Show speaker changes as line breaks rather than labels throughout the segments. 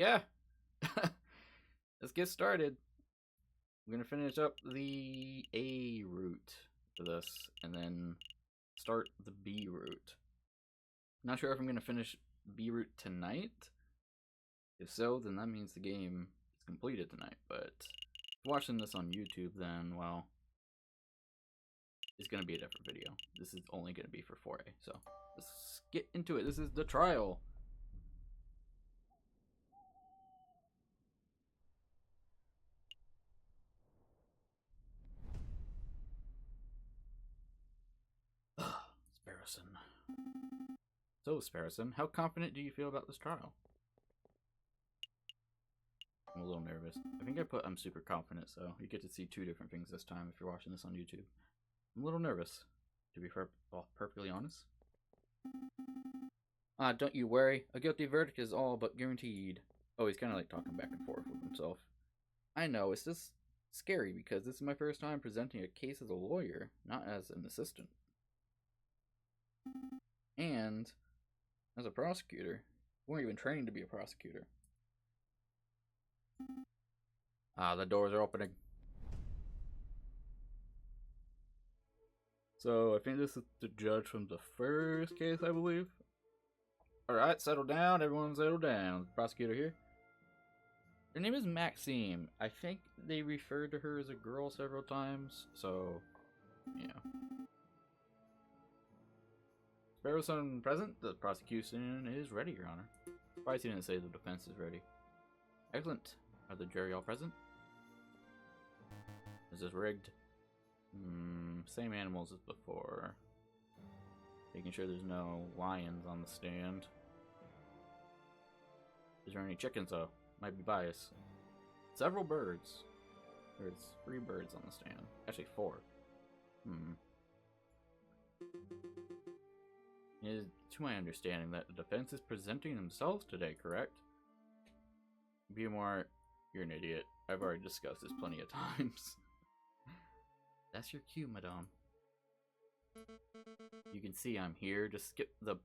Yeah. Let's get started. We're gonna finish up the A route for this, and then start the B route. Not sure if I'm gonna finish B route tonight. If so, then that means the game is completed tonight. But watching this on YouTube, then well, it's gonna be a different video. This is only gonna be for 4A. So let's get into it. This is the trial. Sparrowson. So, Sparrowson, how confident do you feel about this trial? I'm a little nervous. I think I put I'm super confident, so you get to see two different things this time if you're watching this on YouTube. I'm a little nervous, to be perfectly honest. Don't you worry. A guilty verdict is all but guaranteed. Oh, he's kind of like talking back and forth with himself. I know, it's just scary because this is my first time presenting a case as a lawyer, not as an assistant. And as a prosecutor. We weren't even trained to be a prosecutor. The doors are opening. So, I think this is the judge from the first case, I believe. Alright, settle down. Everyone settle down. Prosecutor here. Her name is Maxime. I think they referred to her as a girl several times, so, yeah. Sparrowson present? The prosecution is ready, Your Honor. Surprised he didn't say the defense is ready. Excellent. Are the jury all present? Is this rigged? Same animals as before. Making sure there's no lions on the stand. Is there any chickens though? Might be biased. Several birds. There's 3 birds on the stand. Actually 4. It is to my understanding that the defense is presenting themselves today, correct? Beaumont, you're an idiot. I've already discussed this plenty of times. That's your cue, madame. You can see I'm here. Just skip the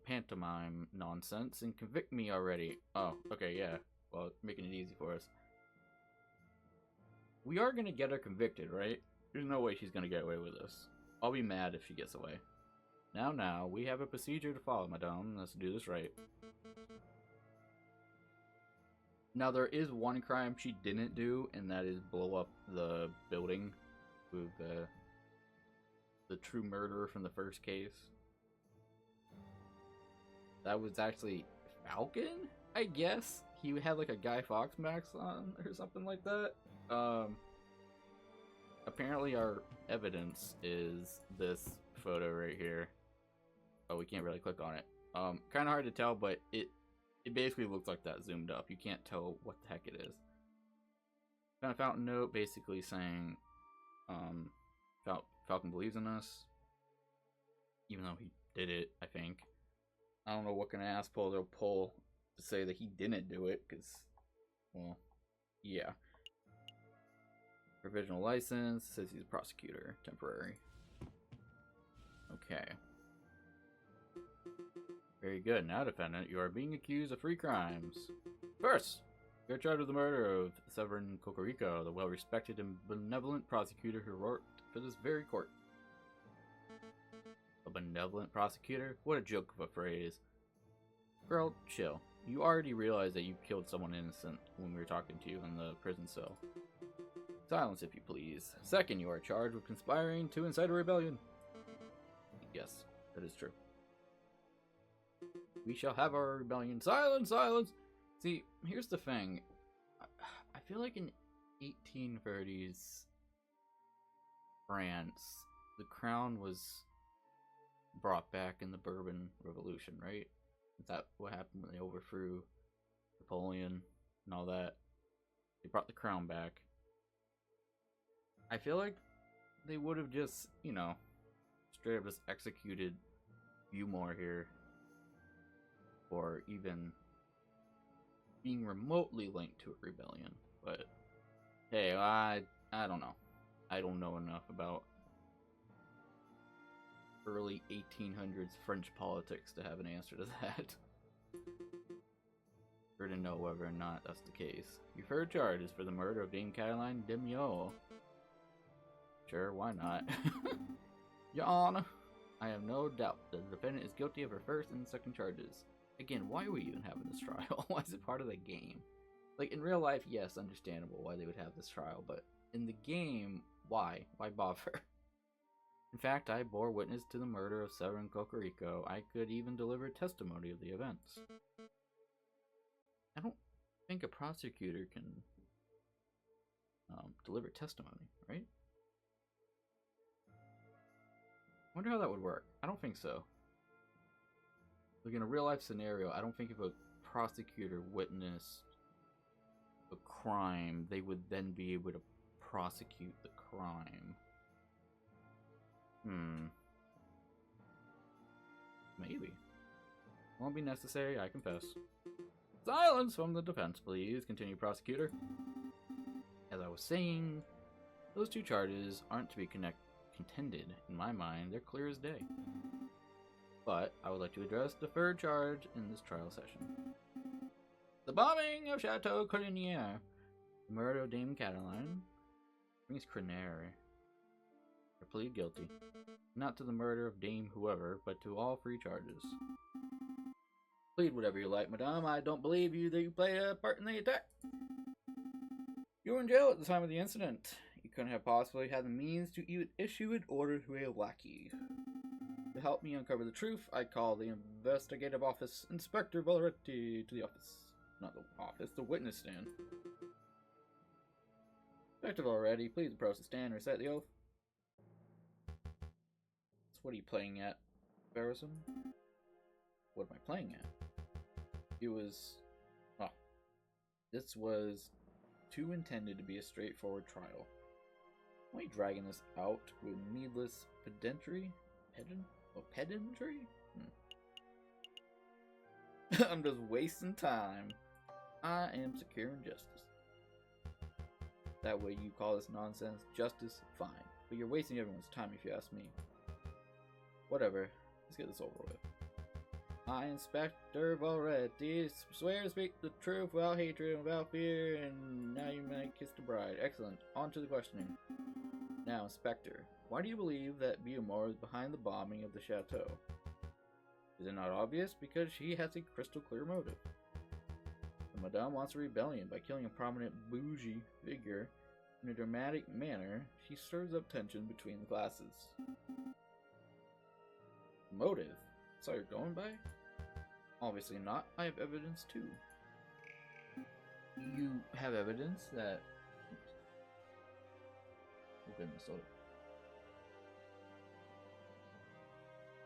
pantomime nonsense and convict me already. Oh, okay, yeah. Well, making it easy for us. We are gonna get her convicted, right? There's no way she's gonna get away with this. I'll be mad if she gets away. Now, we have a procedure to follow, madame. Let's do this right. Now, there is one crime she didn't do, and that is blow up the building with the true murderer from the first case. That was actually Falcon, I guess? He had like a Guy Fawkes mask on or something like that. Apparently our evidence is this photo right here. Oh, we can't really click on it. Kind of hard to tell, but it basically looks like that zoomed up. You can't tell what the heck it is. Found a fountain note basically saying, Falcon believes in us. Even though he did it, I think. I don't know what kind of asshole they'll pull to say that he didn't do it, because, well, yeah. Provisional license, says he's a prosecutor, temporary. Okay. Very good. Now, defendant, you are being accused of 3 crimes. First, you're charged with the murder of Severin Cocorico, the well-respected and benevolent prosecutor who worked for this very court. A benevolent prosecutor? What a joke of a phrase. Girl, chill. You already realized that you killed someone innocent when we were talking to you in the prison cell. Silence, if you please. Second, you are charged with conspiring to incite a rebellion. Yes, that is true. We shall have our rebellion. Silence, silence! See, here's the thing. I feel like in 1830s France, the crown was brought back in the Bourbon Revolution, right? Is that what happened when they overthrew Napoleon and all that? They brought the crown back. I feel like they would have just, you know, straight up just executed Beaumont here. Or even being remotely linked to a rebellion. But, hey, I don't know. I don't know enough about early 1800s French politics to have an answer to that. to know whether or not that's the case. Your third charge is for the murder of Dame Caroline Demio. Sure, why not? Your Honor, I have no doubt that the defendant is guilty of her first and second charges. Again, why are we even having this trial? Why is it part of the game? Like, in real life, yes, understandable why they would have this trial, but in the game, why? Why bother? In fact, I bore witness to the murder of Severin Cocorico. I could even deliver testimony of the events. I don't think a prosecutor can deliver testimony, right? I wonder how that would work. I don't think so. Like in a real life scenario, I don't think if a prosecutor witnessed a crime, they would then be able to prosecute the crime. Maybe. Won't be necessary, I confess. Silence from the defense, please. Continue, prosecutor. As I was saying, those two charges aren't to be contended. In my mind, they're clear as day. But I would like to address the third charge in this trial session. The bombing of Chateau Crinier. The murder of Dame Caroline. Brings Crinier. I plead guilty. Not to the murder of Dame whoever, but to all three charges. Plead whatever you like, madame. I don't believe you that you played a part in the attack. You were in jail at the time of the incident. You couldn't have possibly had the means to even issue an order to a lackey. To help me uncover the truth, I call the investigative office Inspector Valeretti to the office. Not the office, the witness stand. Inspector Valeretti, please approach the stand and recite the oath. So what are you playing at, Sparrowson? What am I playing at? It was... Oh. This was too intended to be a straightforward trial. Why are you dragging this out with needless pedantry? Pedantry? I'm just wasting time. I am securing justice. That way you call this nonsense justice, fine. But you're wasting everyone's time if you ask me. Whatever. Let's get this over with. I, Inspector Valeretti, swear to speak the truth without hatred and without fear, and now you might kiss the bride. Excellent. On to the questioning. Now, Inspector, why do you believe that Biomore is behind the bombing of the chateau? Is it not obvious? Because she has a crystal clear motive. The Madame wants a rebellion by killing a prominent bougie figure in a dramatic manner. She stirs up tension between the classes. Motive? That's all you're going by? Obviously not. I have evidence too. You have evidence that... Oh goodness,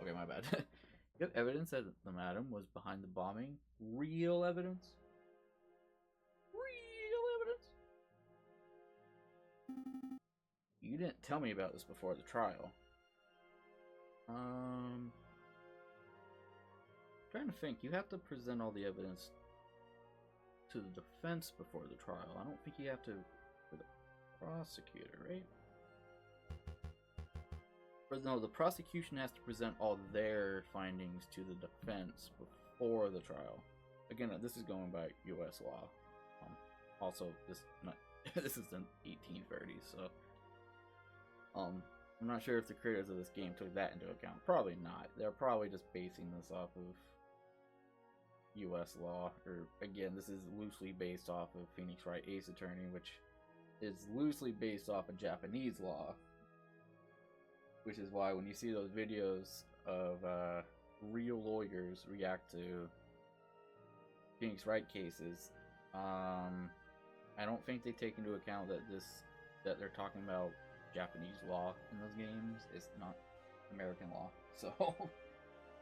okay, my bad. You have evidence that the madam was behind the bombing? Real evidence? Real evidence? You didn't tell me about this before the trial. Trying to think. You have to present all the evidence to the defense before the trial. I don't think you have to for the prosecutor, right? Or no, the prosecution has to present all their findings to the defense before the trial. Again, this is going by U.S. law. Also, this is in 1830s, so I'm not sure if the creators of this game took that into account. Probably not. They're probably just basing this off of U.S. law. Or again, this is loosely based off of Phoenix Wright Ace Attorney, which is loosely based off of Japanese law. Which is why when you see those videos of real lawyers react to Phoenix Wright cases, I don't think they take into account that they're talking about Japanese law in those games. It's not American law. So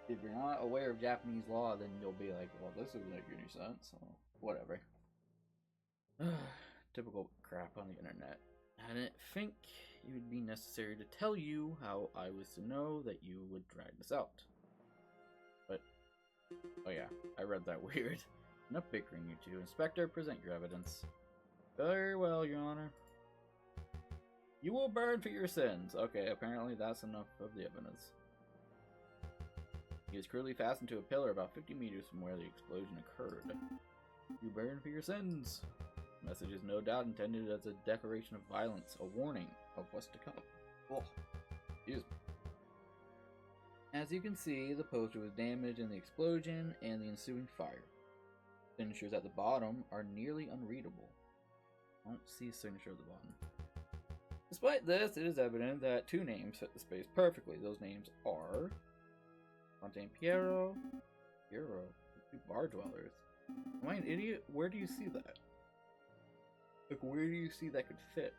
if you're not aware of Japanese law, then you'll be like, well, this doesn't make any sense. So whatever. Typical crap on the internet. I didn't think it would be necessary to tell you how I was to know that you would drag this out. But, oh yeah, I read that weird. Enough bickering, you two. Inspector, present your evidence. Very well, Your Honor. You will burn for your sins. Okay, apparently that's enough of the evidence. He was cruelly fastened to a pillar about 50 meters from where the explosion occurred. You burn for your sins. The message is no doubt intended as a declaration of violence, a warning of what's to come. Oh, excuse me. As you can see, the poster was damaged in the explosion and the ensuing fire. Signatures at the bottom are nearly unreadable. I don't see a signature at the bottom. Despite this, it is evident that two names fit the space perfectly. Those names are Fontaine Piero, two bar dwellers. Am I an idiot? Where do you see that? Like, where do you see that could fit?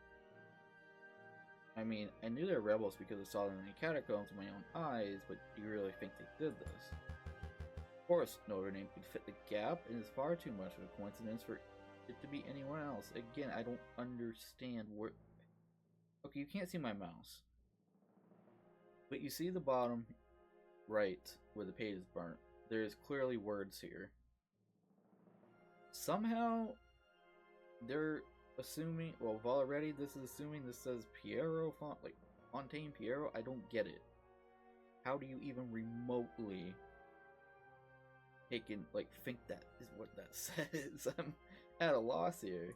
I mean, I knew they were rebels because I saw them in the catacombs with my own eyes, but do you really think they did this? Of course, no other name could fit the gap, and it's far too much of a coincidence for it to be anyone else. Again, I don't understand where... Okay, you can't see my mouse. But you see the bottom right where the page is burnt. There's clearly words here. Somehow, they're assuming... Well, already this is assuming this says Piero font, like Fontaine Piero. I don't get it. How do you even remotely think that is what that says? I'm at a loss here.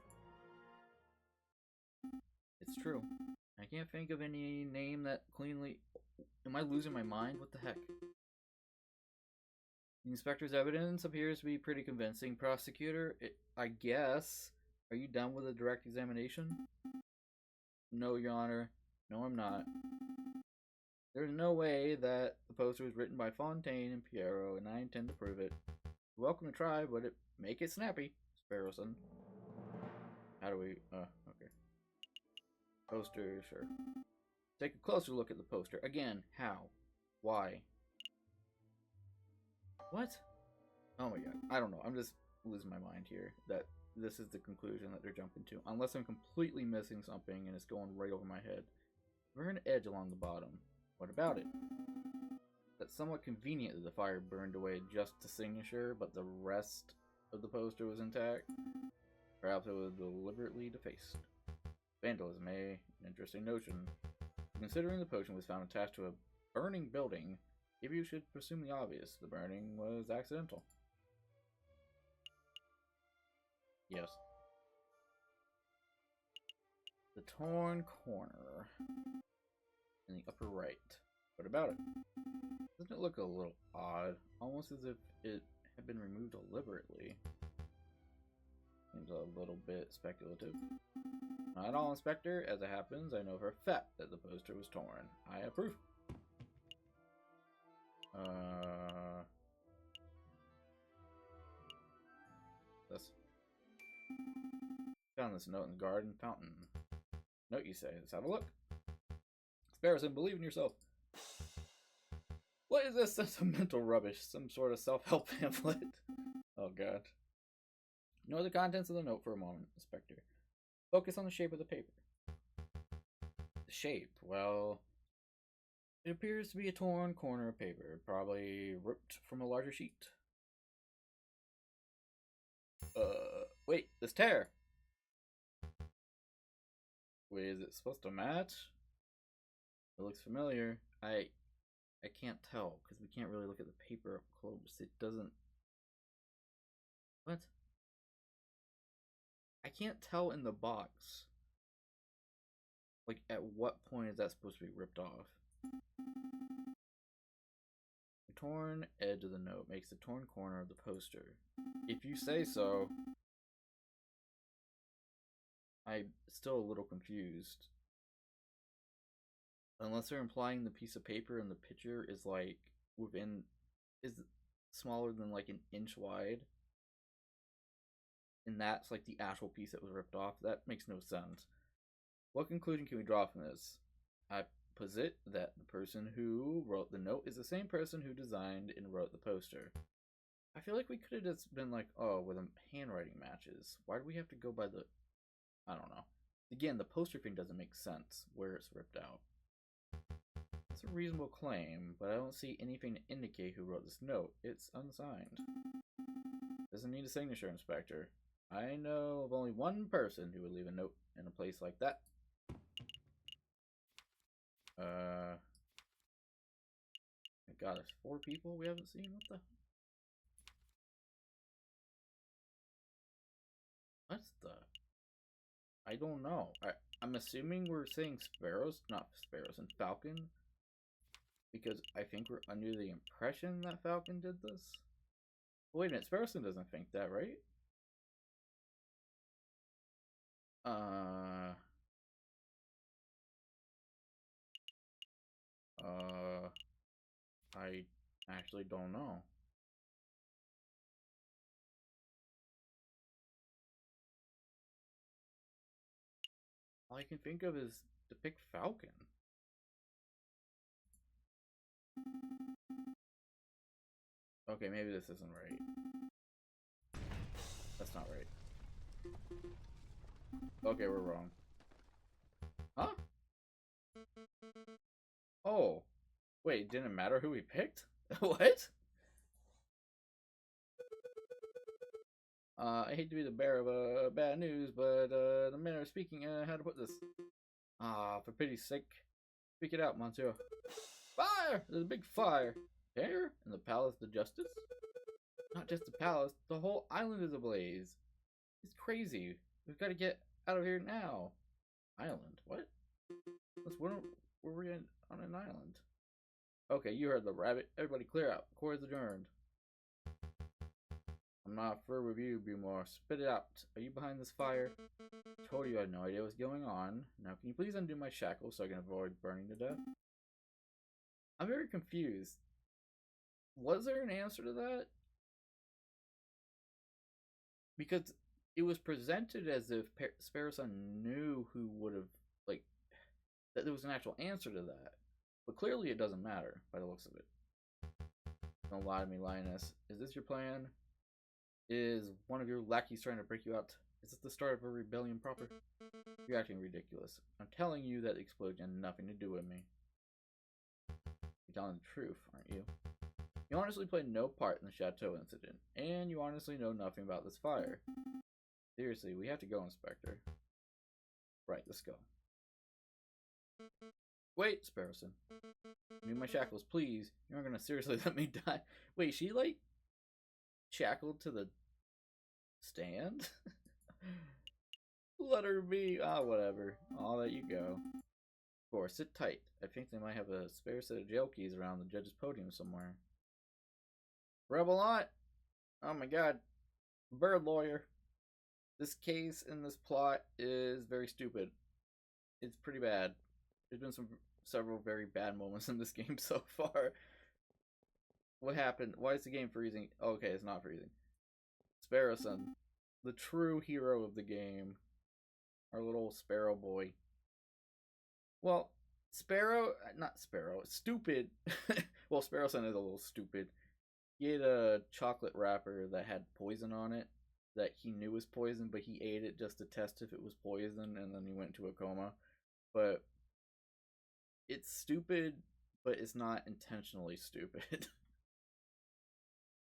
It's true. I can't think of any name that cleanly... Am I losing my mind? What the heck? The inspector's evidence appears to be pretty convincing. Prosecutor, I guess. Are you done with the direct examination? No, Your Honor. No, I'm not. There's no way that the poster was written by Fontaine and Piero, and I intend to prove it. You're welcome to try, but make it snappy, Sparrowson. How do we... okay. Poster, sure. Take a closer look at the poster. Again, how? Why? What? Oh my god. I don't know. I'm just losing my mind here. That this is the conclusion that they're jumping to. Unless I'm completely missing something and it's going right over my head. There's an edge along the bottom. What about it? That's somewhat convenient that the fire burned away just the signature, but the rest of the poster was intact. Perhaps it was deliberately defaced. Vandalism, an interesting notion. Considering the potion was found attached to a burning building, maybe you should presume the obvious. The burning was accidental. Yes. The torn corner in the upper right. What about it? Doesn't it look a little odd? Almost as if it had been removed deliberately. Seems a little bit speculative. Not at all, Inspector. As it happens, I know for a fact that the poster was torn. I approve. This. Found this note in the garden fountain. Note, you say. Let's have a look. Sparrowson, believe in yourself. What is this sentimental rubbish? Some sort of self-help pamphlet? Oh god. Ignore the contents of the note for a moment, Inspector. Focus on the shape of the paper. The shape? Well, it appears to be a torn corner of paper, probably ripped from a larger sheet. Wait, this tear! Wait, is it supposed to match? It looks familiar. I can't tell, because we can't really look at the paper up close. It doesn't... What? I can't tell in the box. Like, at what point is that supposed to be ripped off? The torn edge of the note makes the torn corner of the poster. If you say so. I'm still a little confused. Unless they're implying the piece of paper in the picture is like is smaller than like an inch wide. And that's like the actual piece that was ripped off. That makes no sense. What conclusion can we draw from this? I posit that the person who wrote the note is the same person who designed and wrote the poster. I feel like we could have just been like, oh, well, the handwriting matches. Why do we have to go by the... I don't know. Again, the poster thing doesn't make sense where it's ripped out. It's a reasonable claim, but I don't see anything to indicate who wrote this note. It's unsigned. Doesn't need a signature, Inspector. I know of only one person who would leave a note in a place like that. My god, there's 4 people we haven't seen? What the... What's the... I don't know. I'm assuming we're saying Sparrows, not Sparrows, and Falcon. Because I think we're under the impression that Falcon did this. Wait a minute, Sparrowson doesn't think that, right? Uh... I actually don't know. All I can think of is to pick Falcon. Okay, maybe this isn't right. That's not right. Okay, we're wrong. Huh? Oh. Wait, it didn't matter who we picked? What? I hate to be the bearer of bad news, but the manner of speaking, how to put this? For pity's sake, speak it out, Monsieur. Fire! There's a big fire. Here? In the Palace of Justice? Not just the palace, the whole island is ablaze. It's crazy. We've got to get out of here now. Island? What? Where we on an island? Okay, you heard the rabbit. Everybody clear out. Court is adjourned. I'm not for review, Bumore. Spit it out. Are you behind this fire? Told you I had no idea what's going on. Now can you please undo my shackles so I can avoid burning to death? I'm very confused. Was there an answer to that? Because it was presented as if Sparrowson knew who would have, like, that there was an actual answer to that. But clearly it doesn't matter, by the looks of it. Don't lie to me, Lioness. Is this your plan? Is one of your lackeys trying to break you out? Is this the start of a rebellion proper? You're acting ridiculous. I'm telling you that the explosion had nothing to do with me. You're telling the truth, aren't you? You honestly played no part in the Chateau incident, and you honestly know nothing about this fire. Seriously, we have to go, Inspector. Right, let's go. Wait, Sparrowson. Give me my shackles, please. You're not gonna seriously let me die. Wait, she, like, shackled to the stand? Let her be. Whatever. I'll let you go. Of course, sit tight. I think they might have a spare set of jail keys around the judge's podium somewhere. Rebel on! Oh my god. Bird lawyer. This case and this plot is very stupid. It's pretty bad. There's been several very bad moments in this game so far. What happened? Why is the game freezing? Okay, it's not freezing. Sparrowson, the true hero of the game. Our little sparrow boy. Well, not Sparrow, stupid. Well, Sparrowson is a little stupid. He ate a chocolate wrapper that had poison on it that he knew was poison, but he ate it just to test if it was poison, and then he went into a coma. But it's stupid, but it's not intentionally stupid.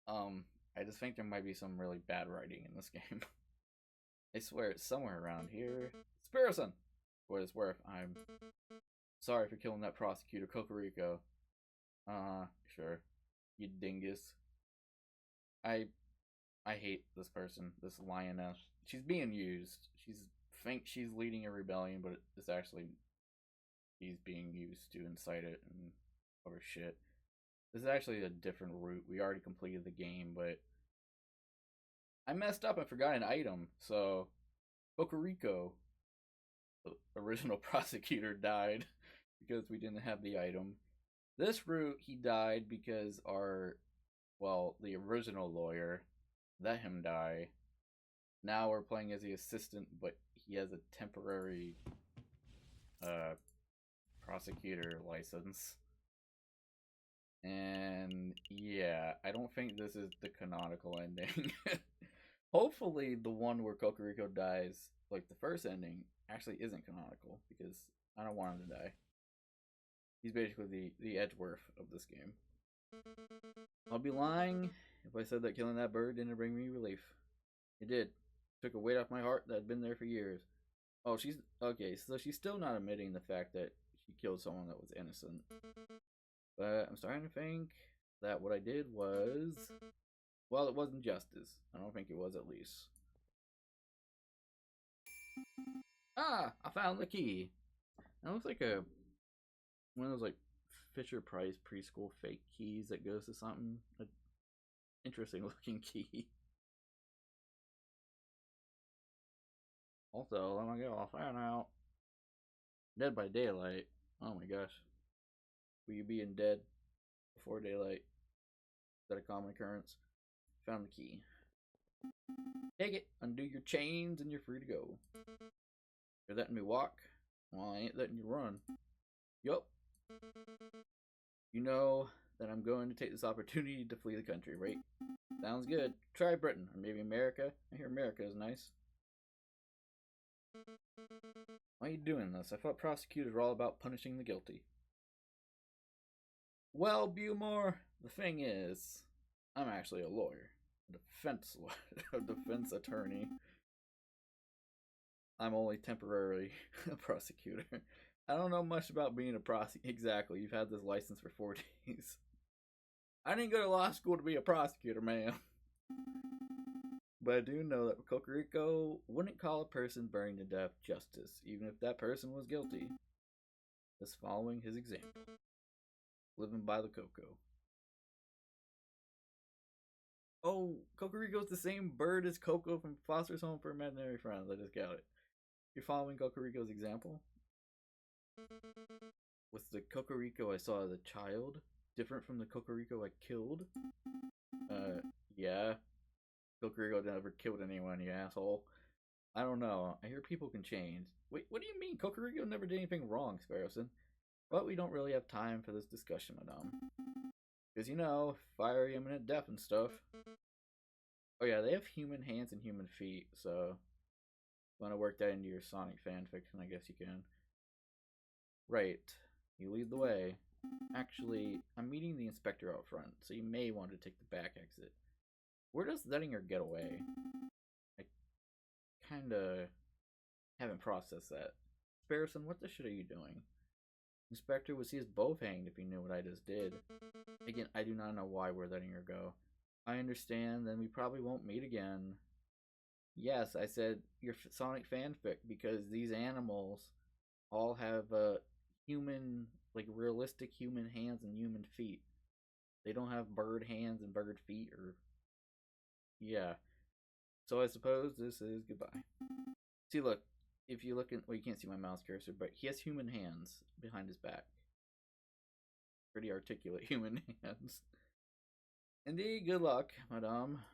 I just think there might be some really bad writing in this game. I swear it's somewhere around here. Sparrowson! For what it's worth, I'm sorry for killing that prosecutor, Cocorico. Sure. You dingus. I hate this person, this lioness. She's being used. Thinks she's leading a rebellion, but it's actually she's being used to incite it and other shit. This is actually a different route. We already completed the game, but I messed up and forgot an item. So, Cocorico, the original prosecutor, died because we didn't have the item. This route, he died because the original lawyer let him die. Now we're playing as the assistant, but he has a temporary prosecutor license. And yeah, I don't think this is the canonical ending. Hopefully the one where Cocorico dies, like the first ending, actually isn't canonical, because I don't want him to die. He's basically the Edgeworth of this game. I'll be lying if I said that killing that bird didn't bring me relief. It did. It took a weight off my heart that had been there for years. Oh, she's okay, so she's still not admitting the fact that she killed someone that was innocent. But I'm starting to think that what I did was, well, it wasn't justice. I don't think it was, at least. Ah, I found the key. That looks like one of those like Fisher Price preschool fake keys that goes to something. An interesting looking key. Also, let me go. I'll find out. Dead by daylight. Oh my gosh. Were you being dead before daylight? Is that a common occurrence? Found the key. Take it, undo your chains, and you're free to go. You're letting me walk? Well, I ain't letting you run. Yup. You know that I'm going to take this opportunity to flee the country, right? Sounds good. Try Britain, or maybe America. I hear America is nice. Why are you doing this? I thought prosecutors were all about punishing the guilty. Well, Bumore, the thing is, I'm actually a lawyer. A defense attorney. I'm only temporarily a prosecutor. I don't know much about being a prosecutor. Exactly, you've had this license for 4 days. I didn't go to law school to be a prosecutor, man. But I do know that Cocorico wouldn't call a person burned to death justice, even if that person was guilty. Just following his example. Living by the cocoa. Oh, Cocorico's the same bird as Coco from Foster's Home for Imaginary Friends. I just got it. You're following Cocorico's example? Was the Cocorico I saw as a child different from the Cocorico I killed? Yeah. Cocorico never killed anyone, you asshole. I don't know. I hear people can change. Wait, what do you mean? Cocorico never did anything wrong, Sparrowson. But we don't really have time for this discussion, madame. Because, you know, fiery imminent death and stuff. Oh yeah, they have human hands and human feet, so if you want to work that into your Sonic fanfiction, I guess you can. Right. You lead the way. Actually, I'm meeting the inspector out front, so you may want to take the back exit. Where does letting her get away? I kinda haven't processed that. Sparrowson, what the shit are you doing? Inspector would see us both hanged if he knew what I just did. Again, I do not know why we're letting her go. I understand, then we probably won't meet again. Yes, I said your Sonic fanfic because these animals all have human, like realistic human hands and human feet. They don't have bird hands and bird feet, or yeah. So I suppose this is goodbye. See, look, if you look in, well, you can't see my mouse cursor, but he has human hands behind his back. Pretty articulate human hands. Indeed, good luck, madame.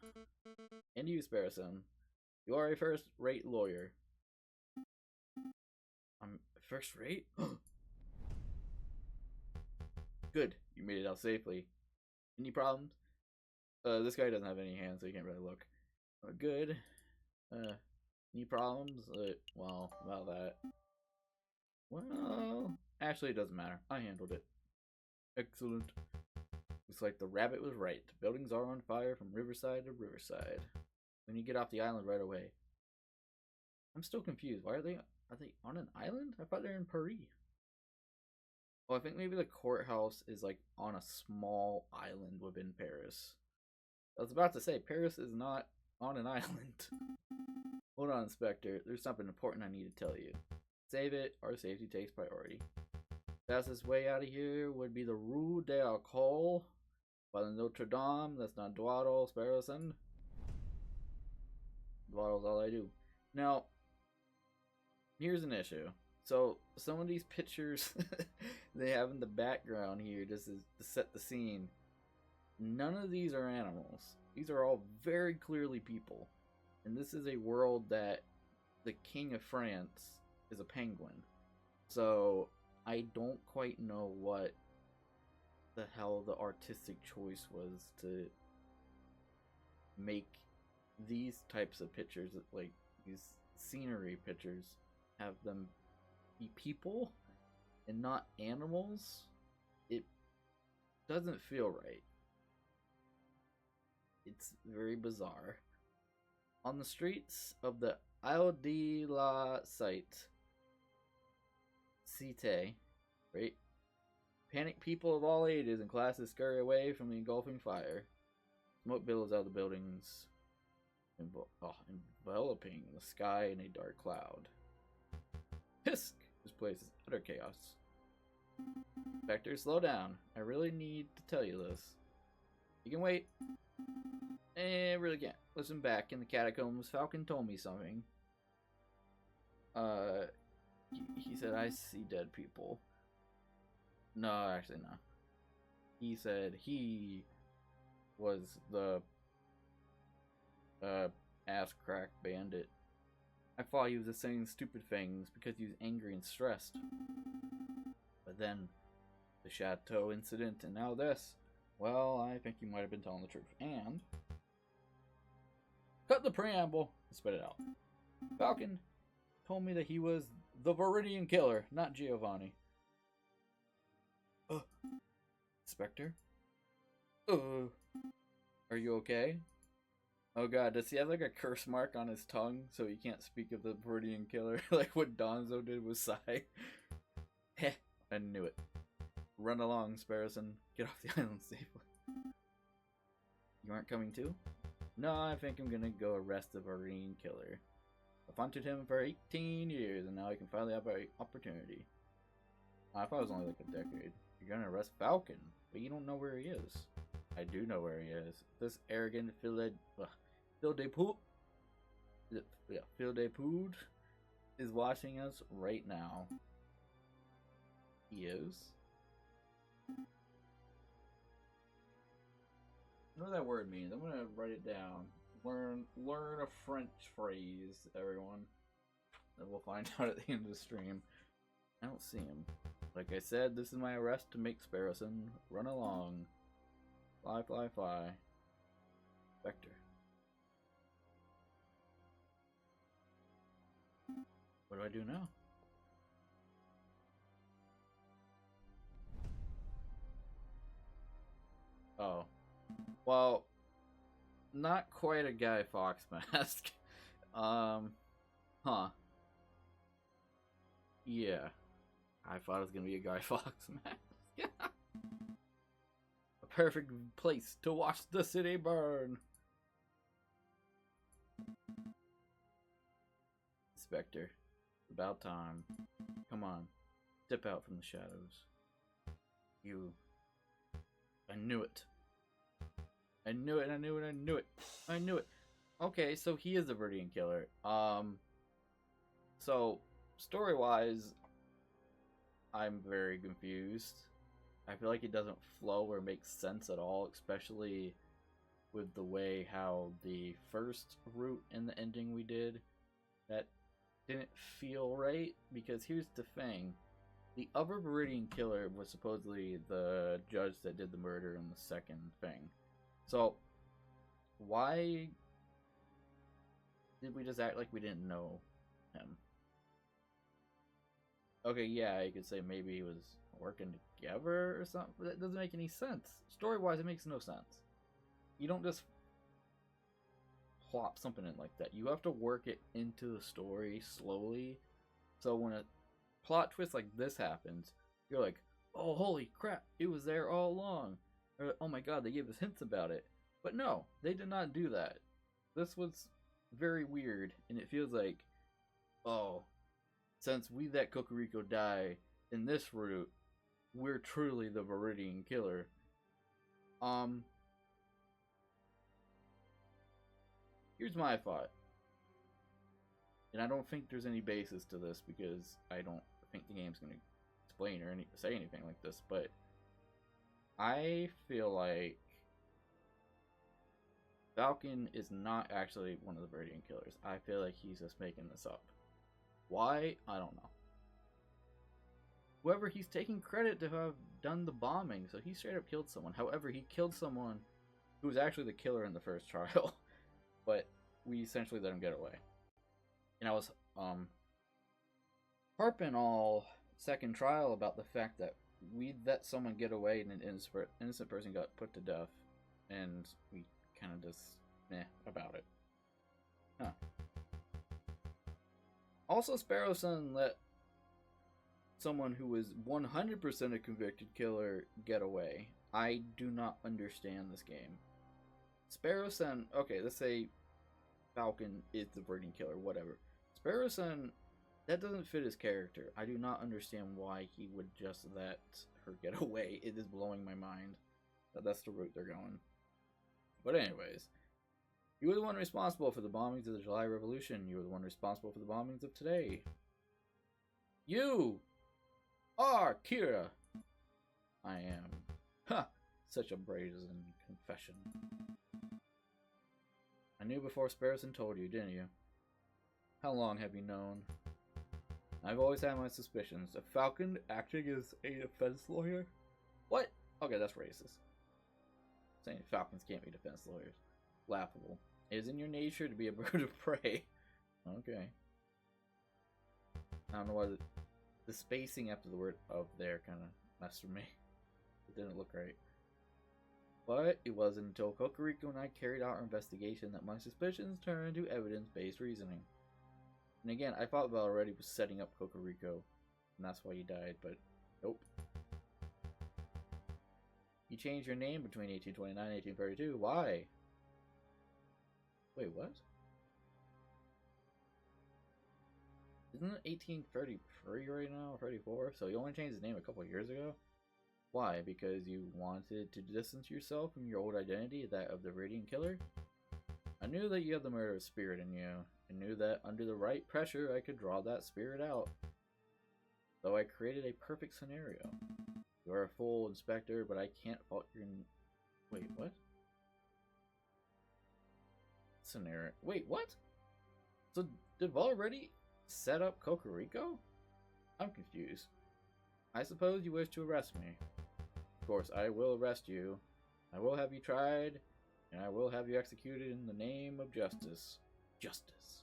And you, Sparrowson. You are a first-rate lawyer. I'm first-rate? Good, you made it out safely. Any problems? This guy doesn't have any hands, so you can't really look. Good. Any problems? Well, about that. Well, actually, it doesn't matter. I handled it. Excellent. Looks like the rabbit was right. Buildings are on fire from riverside to riverside. We need to get off the island right away. I'm still confused. Why are they on an island? I thought they were in Paris. Oh, I think maybe the courthouse is like on a small island within Paris. I was about to say, Paris is not on an island. Hold on, Inspector. There's something important I need to tell you. Save it, our safety takes priority. Fastest way out of here would be the Rue des Alcools by the Notre Dame. That's not Dwaddle, Sparrowson. Dwaddle's all I do. Now, here's an issue. So, some of these pictures they have in the background here, just to set the scene, none of these are animals. These are all very clearly people. And this is a world that the King of France is a penguin. So, I don't quite know what the hell the artistic choice was to make these types of pictures, like these scenery pictures, have them be people and not animals. It doesn't feel right. It's very bizarre. On the streets of the Isle de la Cite, right? Panicked people of all ages and classes scurry away from the engulfing fire. Smoke billows out of the buildings, enveloping the sky in a dark cloud. Pisk! This place is utter chaos. Spectre, slow down. I really need to tell you this. You can wait. Really can't. Listen, back in the catacombs, Falcon told me something. He said, I see dead people. No, actually, no. He said he was the ass crack bandit. I thought he was just saying stupid things because he was angry and stressed. But then, the chateau incident, and now this. Well, I think he might have been telling the truth. And cut the preamble and spit it out. Falcon told me that he was the Viridian Killer, not Giovanni. Spectre? Are you okay? Oh god, does he have like a curse mark on his tongue so he can't speak of the Viridian Killer like what Donzo did with Sai? Heh, I knew it. Run along, Sparrowson. Get off the island safely. You aren't coming too? No, I think I'm gonna go arrest the Viridian Killer. I've hunted him for 18 years and now I can finally have an opportunity. I thought it was only like a decade. You're gonna arrest Falcon, but you don't know where he is. I do know where he is. This arrogant Phil de Pood is watching us right now. He is? I know what that word means. I'm gonna write it down. Learn a French phrase, everyone. And we'll find out at the end of the stream. I don't see him. Like I said, this is my arrest to make Sparrowson run along. Fly, fly, fly. Spectre. What do I do now? Oh. Well, not quite a Guy Fawkes mask. Huh. Yeah. I thought it was gonna be a Guy Fawkes mask. A perfect place to watch the city burn. Spectre, it's about time. Come on, step out from the shadows. I knew it. I knew it, I knew it, I knew it. I knew it. Okay, so he is the Viridian Killer. So, story-wise, I'm very confused. I feel like it doesn't flow or make sense at all, especially with the way how the first route in the ending we did, that didn't feel right, because here's the thing. The other Viridian Killer was supposedly the judge that did the murder in the second thing. So, why did we just act like we didn't know him? Okay, yeah, you could say maybe he was working together or something, but that doesn't make any sense. Story-wise, it makes no sense. You don't just plop something in like that. You have to work it into the story slowly, so when a plot twist like this happens, you're like, oh, holy crap, it was there all along. Or, oh my god, they gave us hints about it. But no, they did not do that. This was very weird, and it feels like, oh, since we let Kokoriko die in this route, we're truly the Viridian Killer. Here's my thought. And I don't think there's any basis to this because I don't think the game's going to explain or say anything like this, but I feel like Falcon is not actually one of the Viridian Killers. I feel like he's just making this up. Why? I don't know. However, he's taking credit to have done the bombing, so he straight up killed someone. However, he killed someone who was actually the killer in the first trial, but we essentially let him get away. And I was harping all second trial about the fact that we let someone get away and an innocent person got put to death, and we kind of just meh about it. Huh. Also, Sparrowson let someone who was 100% a convicted killer get away. I do not understand this game. Sparrowson, okay, let's say Falcon is the Viridian Killer, whatever. Sparrowson That doesn't fit his character. I do not understand why he would just let her get away. It is blowing my mind that that's the route they're going. But anyways, you were the one responsible for the bombings of the July Revolution. You were the one responsible for the bombings of today. You are Kira. I am. Ha! Such a brazen confession. I knew before Sparrowson told you, didn't you? How long have you known? I've always had my suspicions. A falcon acting as a defense lawyer? What? Okay, that's racist. Saying falcons can't be defense lawyers. Laughable. It is in your nature to be a bird of prey. Okay. I don't know why the spacing after the word of there kind of messed with me. It didn't look right. But it wasn't until Kokoriko and I carried out our investigation that my suspicions turned to evidence-based reasoning. And again, I thought Val already was setting up Kokoriko, and that's why he died, but nope. You changed your name between 1829 and 1832. Why? Wait, what? Isn't it 1833 right now, 34? So you only changed his name a couple of years ago? Why? Because you wanted to distance yourself from your old identity, that of the Radiant Killer? I knew that you had the murderous spirit in you. I knew that under the right pressure I could draw that spirit out. Though I created a perfect scenario. You are a full inspector, but I can't fault your... Wait, what? Scenario... Wait, what? So, did Val already set up Kokoriko? I'm confused. I suppose you wish to arrest me. Of course, I will arrest you. I will have you tried, and I will have you executed in the name of justice. Justice.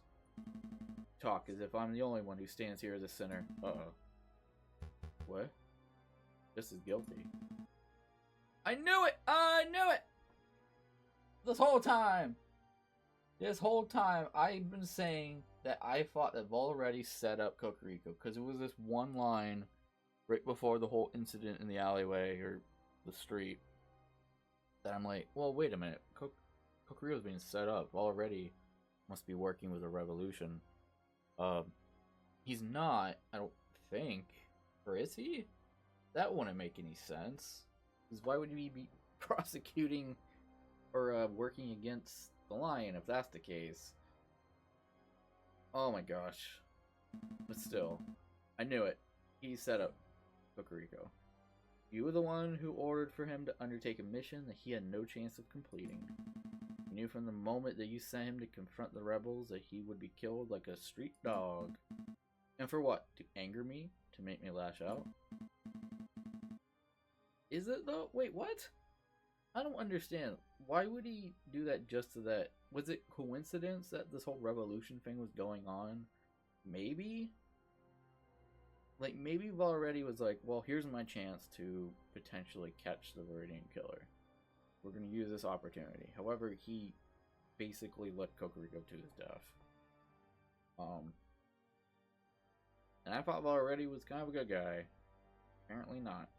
Talk as if I'm the only one who stands here as a sinner. Uh-oh. What? Just as guilty. I knew it! I knew it! This whole time! I've been saying that I thought that Val already set up Kokoriko, because it was this one line right before the whole incident in the alleyway, or the street, that I'm like, well, wait a minute. Kokoriko's being set up. Val already must be working with the revolution. He's not, I don't think. Or is he? That wouldn't make any sense. Because why would he be prosecuting or working against the Lion if that's the case? Oh my gosh. But still, I knew it. He set up Kokoriko. You were the one who ordered for him to undertake a mission that he had no chance of completing. You knew from the moment that you sent him to confront the rebels that he would be killed like a street dog. And for what? To anger me? To make me lash out? Is it though? Wait, what? I don't understand. Why would he do that just so that... Was it coincidence that this whole revolution thing was going on? Maybe? Like, maybe Val already was like, well, here's my chance to potentially catch the Radiant Killer. We're going to use this opportunity. However, he basically let Kokoriko to his death. And I thought Val already was kind of a good guy. Apparently not.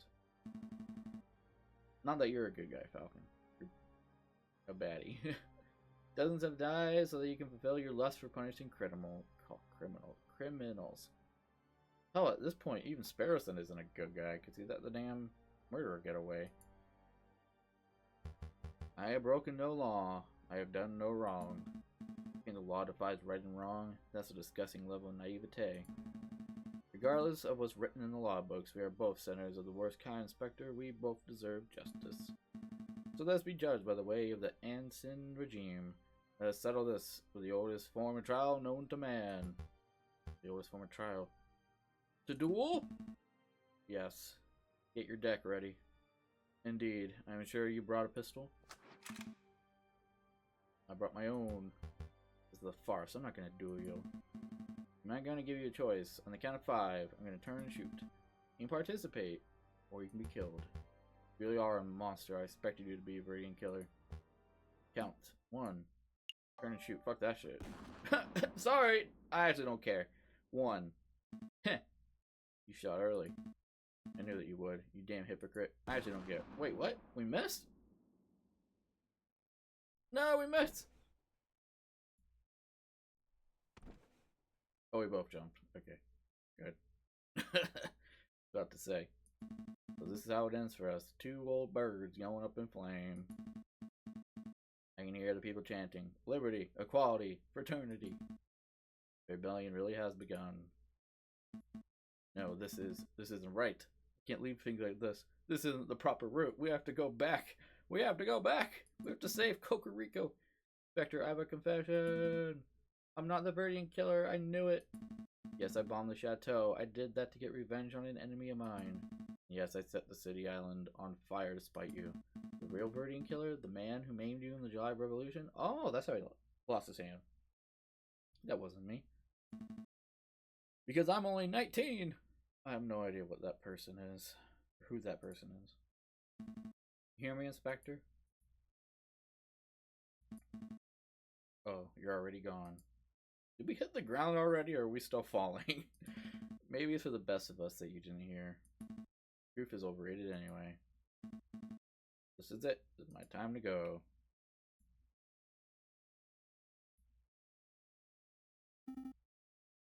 Not that you're a good guy, Falcon. You're a baddie. Dozens have died so that you can fulfill your lust for punishing criminals. Hell, at this point, even Sparrowson isn't a good guy, because he let the damn murderer get away. I have broken no law. I have done no wrong. And the law defies right and wrong. That's a disgusting level of naivete. Regardless of what's written in the law books, we are both sinners of the worst kind, Inspector. We both deserve justice. So let's be judged by the way of the Ansin regime. Let us settle this with the oldest form of trial known to man. The oldest form of trial. To duel? Yes. Get your deck ready. Indeed. I'm sure you brought a pistol. I brought my own. This is a farce. I'm not going to duel you. I'm not going to give you a choice. On the count of 5, I'm going to turn and shoot. You can participate, or you can be killed. You really are a monster. I expected you to be a Radiant Killer. Count. 1. Turn and shoot. Fuck that shit. Sorry. I actually don't care. 1. Heh. You shot early. I knew that you would. You damn hypocrite. I actually don't care. Wait, what? We missed? No, we missed. Oh, we both jumped. Okay, good. About to say. So this is how it ends for us. Two old birds going up in flame. I can hear the people chanting, liberty, equality, fraternity. The rebellion really has begun. No, this isn't right. I can't leave things like this. This isn't the proper route. We have to go back. We have to go back. We have to save Cocorico. Spectre, I have a confession. I'm not the Verdian killer. I knew it. Yes, I bombed the chateau. I did that to get revenge on an enemy of mine. Yes, I set the city island on fire to spite you. The real Verdian killer? The man who maimed you in the July Revolution? Oh, that's how he lost his hand. That wasn't me. Because I'm only 19! I have no idea what that person is. Or who that person is. You hear me, Inspector? Oh, you're already gone. Did we hit the ground already, or are we still falling? Maybe it's for the best of us that you didn't hear. Truth is overrated anyway. This is it. This is my time to go.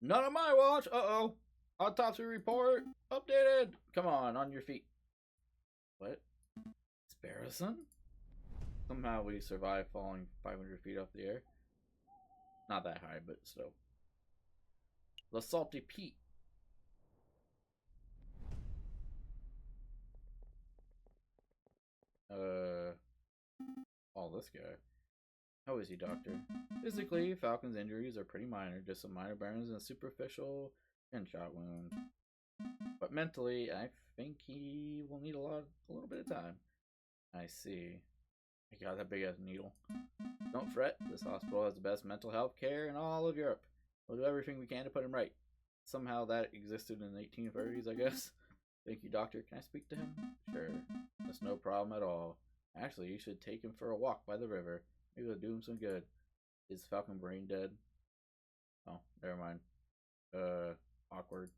None of my watch! Uh-oh! Autopsy report! Updated! Come on your feet. What? Sparrowson? Somehow we survived falling 500 feet off the air. Not that high, but still. The Salty Pete. Oh, this guy. How is he, Doctor? Physically, Falcon's injuries are pretty minor, just some minor burns and a superficial gunshot wound. But mentally, I think he will need a little bit of time. I see. I got that big ass needle. Don't fret, this hospital has the best mental health care in all of Europe. We'll do everything we can to put him right. Somehow that existed in the 1830s, I guess. Thank you, Doctor. Can I speak to him? Sure. That's no problem at all. Actually, you should take him for a walk by the river. Maybe it'll do him some good. Is Falcon brain dead? Oh, never mind. Awkward.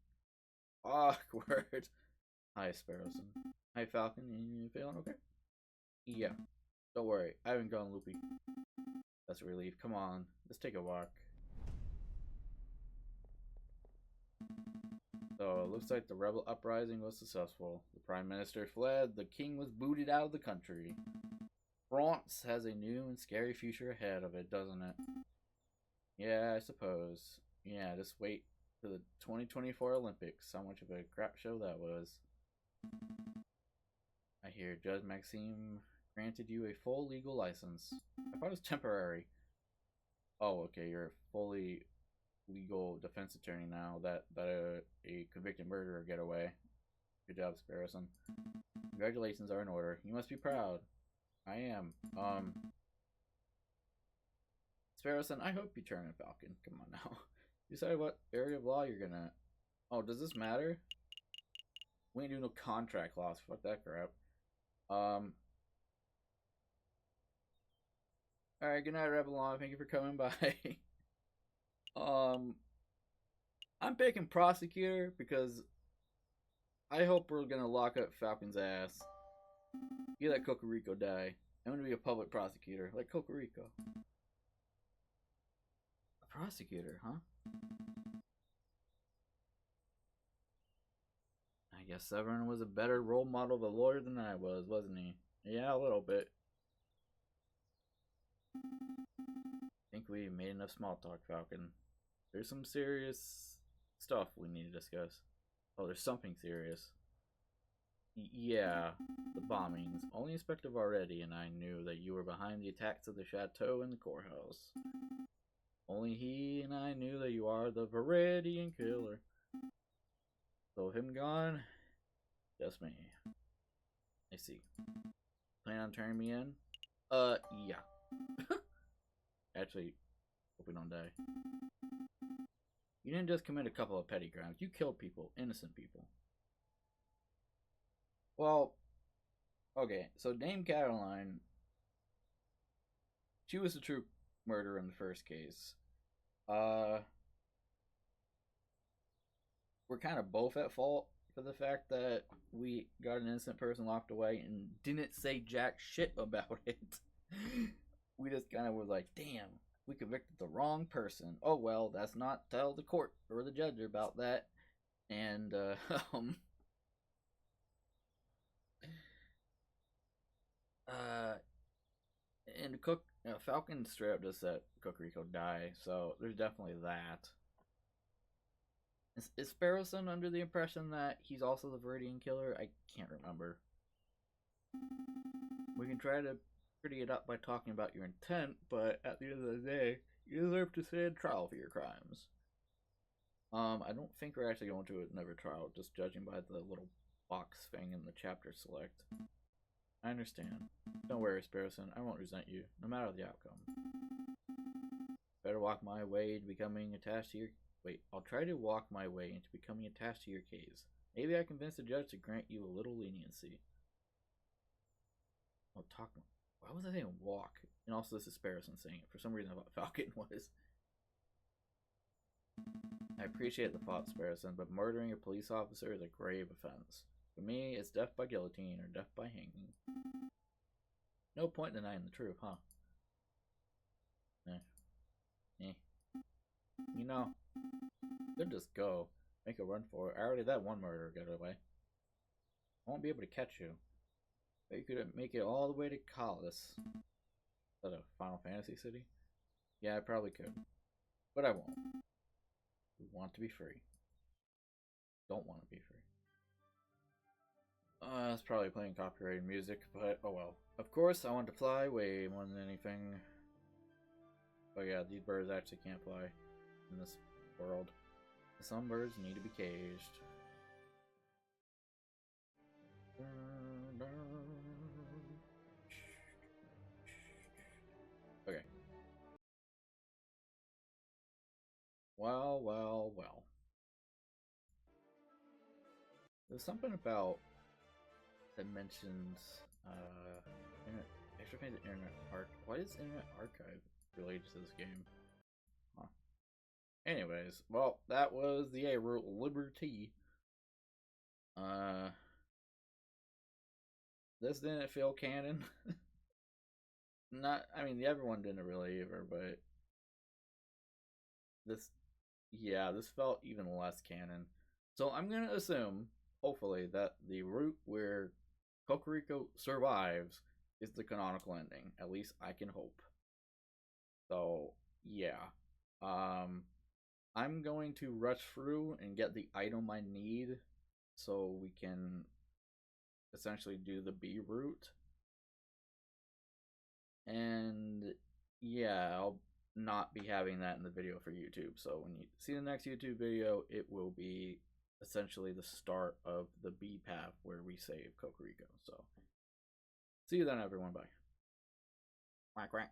Awkward. Hi, Sparrowson. Hi, Falcon. You feeling okay? Yeah. Don't worry. I haven't gone loopy. That's a relief. Come on. Let's take a walk. So, it looks like the rebel uprising was successful. The Prime Minister fled. The King was booted out of the country. France has a new and scary future ahead of it, doesn't it? Yeah, I suppose. Yeah, just wait for the 2024 Olympics. How much of a crap show that was. I hear Judge Maxime granted you a full legal license. I thought it was temporary. Oh, okay, you're a fully legal defense attorney now. That a convicted murderer get away. Good job, Sparrowson. Congratulations are in order. You must be proud. I am. Sparrowson, I hope you turn a Falcon. Come on now. Decide what area of law you're gonna. Oh, does this matter? We ain't doing no contract laws. Fuck that crap. Alright, good night, Revelon. Thank you for coming by. I'm picking prosecutor because I hope we're gonna lock up Falcon's ass. You let Cocorico die. I'm gonna be a public prosecutor, like Cocorico. A prosecutor, huh? I guess Severin was a better role model of a lawyer than I was, wasn't he? Yeah, a little bit. I think we made enough small talk, Falcon. There's some serious stuff we need to discuss. Oh, there's something serious. Yeah, the bombings. Only Inspector Varietti and I knew that you were behind the attacks of the chateau and the courthouse. Only he and I knew that you are the Viridian killer. So him gone, just me. I see. Plan on turning me in? Yeah. Actually, hope we don't die. You didn't just commit a couple of petty crimes. You killed people, innocent people. Well, okay, so Dame Caroline, she was the true murderer in the first case. We're kind of both at fault for the fact that we got an innocent person locked away and didn't say jack shit about it. We just kind of were like, damn, we convicted the wrong person. Oh well, that's not tell the court or the judge about that. And um, uh, and Cook Falcon straight up just said Cocorico die, so there's definitely that. Is Sparrowson under the impression that he's also the Viridian killer? I can't remember. We can try to pretty it up by talking about your intent, but at the end of the day, you deserve to stand trial for your crimes. I don't think we're actually going to another trial, just judging by the little box thing in the chapter select. I understand. Don't worry, Sparrowson. I won't resent you, no matter the outcome. Better walk my way to becoming attached to your... Wait, I'll try to walk my way into becoming attached to your case. Maybe I convince the judge to grant you a little leniency. Oh, talk... Why was I saying walk? And also this is Sparrowson saying it. For some reason I thought Falcon was. I appreciate the thought, Sparrowson, but murdering a police officer is a grave offense. For me, it's death by guillotine or death by hanging. No point denying the truth, huh? Eh. You know, could just go. Make a run for it. I already let one murderer get away. I won't be able to catch you. But you could make it all the way to Collis. Is that a Final Fantasy city? Yeah, I probably could. But I won't. We want to be free. Don't want to be free. That's probably playing copyrighted music, but oh well. Of course, I want to fly way more than anything. Oh yeah, these birds actually can't fly in this world. Some birds need to be caged. Okay. Well. There's something about that mentions extra things Internet Arc. Why is Internet Archive related to this game? Huh. Anyways, well, that was the A Route Liberty. This didn't feel canon. I mean, the other one didn't really either, but this felt even less canon. So I'm gonna assume, hopefully, that the route where Cocorico survives is the canonical ending. At least I can hope. So yeah, I'm going to rush through and get the item I need so we can essentially do the B route. And yeah, I'll not be having that in the video for YouTube. So when you see the next YouTube video, it will be essentially the start of the B path where we save Cocorico. So see you then, everyone. Bye. Quack quack.